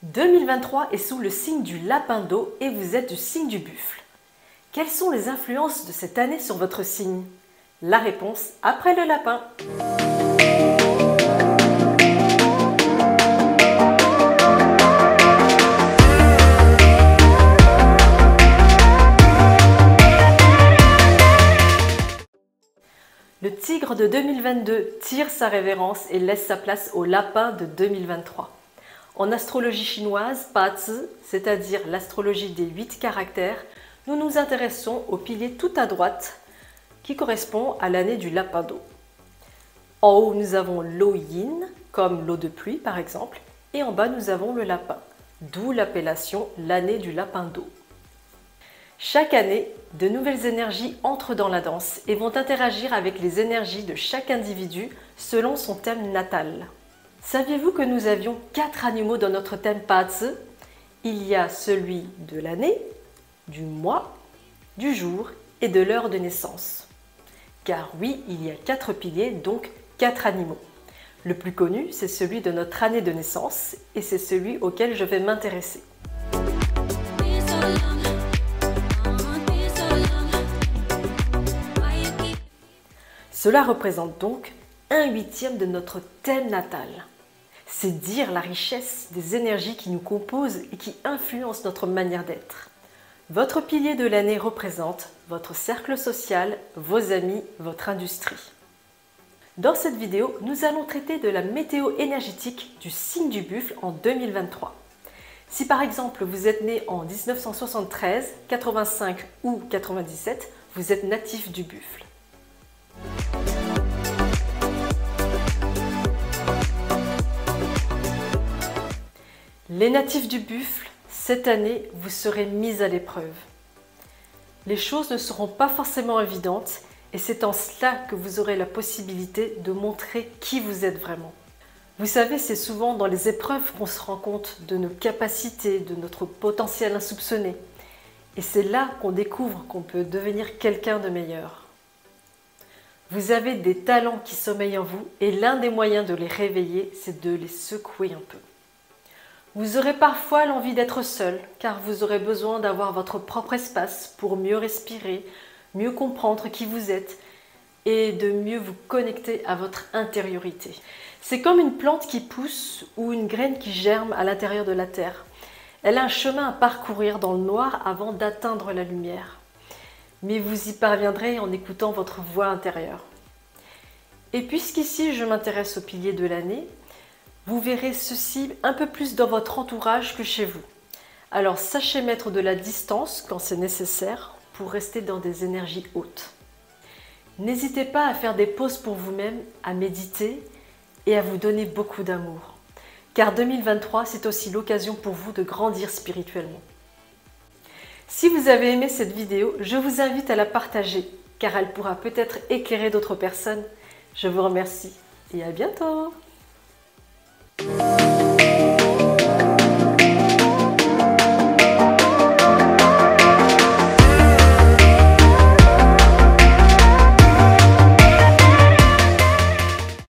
2023 est sous le signe du lapin d'eau et vous êtes du signe du buffle. Quelles sont les influences de cette année sur votre signe? La réponse après le lapin. Le tigre de 2022 tire sa révérence et laisse sa place au lapin de 2023. En astrologie chinoise, Bazi, c'est-à-dire l'astrologie des 8 caractères, nous nous intéressons au pilier tout à droite qui correspond à l'année du lapin d'eau. En haut, nous avons l'eau yin, comme l'eau de pluie par exemple, et en bas, nous avons le lapin, d'où l'appellation l'année du lapin d'eau. Chaque année, de nouvelles énergies entrent dans la danse et vont interagir avec les énergies de chaque individu selon son thème natal. Saviez-vous que nous avions 4 animaux dans notre thème Bazi? Il y a celui de l'année, du mois, du jour et de l'heure de naissance. Car oui, il y a 4 piliers, donc 4 animaux. Le plus connu, c'est celui de notre année de naissance et c'est celui auquel je vais m'intéresser. Cela représente donc 1/8 de notre thème natal. C'est dire la richesse des énergies qui nous composent et qui influencent notre manière d'être. Votre pilier de l'année représente votre cercle social, vos amis, votre industrie. Dans cette vidéo, nous allons traiter de la météo énergétique du signe du buffle en 2023. Si par exemple vous êtes né en 1973, 85 ou 97, vous êtes natif du buffle. Les natifs du buffle, cette année, vous serez mis à l'épreuve. Les choses ne seront pas forcément évidentes et c'est en cela que vous aurez la possibilité de montrer qui vous êtes vraiment. Vous savez, c'est souvent dans les épreuves qu'on se rend compte de nos capacités, de notre potentiel insoupçonné. Et c'est là qu'on découvre qu'on peut devenir quelqu'un de meilleur. Vous avez des talents qui sommeillent en vous et l'un des moyens de les réveiller, c'est de les secouer un peu. Vous aurez parfois l'envie d'être seul, car vous aurez besoin d'avoir votre propre espace pour mieux respirer, mieux comprendre qui vous êtes et de mieux vous connecter à votre intériorité. C'est comme une plante qui pousse ou une graine qui germe à l'intérieur de la terre. Elle a un chemin à parcourir dans le noir avant d'atteindre la lumière. Mais vous y parviendrez en écoutant votre voix intérieure. Et puisqu'ici je m'intéresse au pilier de l'année, vous verrez ceci un peu plus dans votre entourage que chez vous. Alors sachez mettre de la distance quand c'est nécessaire pour rester dans des énergies hautes. N'hésitez pas à faire des pauses pour vous-même, à méditer et à vous donner beaucoup d'amour. Car 2023, c'est aussi l'occasion pour vous de grandir spirituellement. Si vous avez aimé cette vidéo, je vous invite à la partager car elle pourra peut-être éclairer d'autres personnes. Je vous remercie et à bientôt!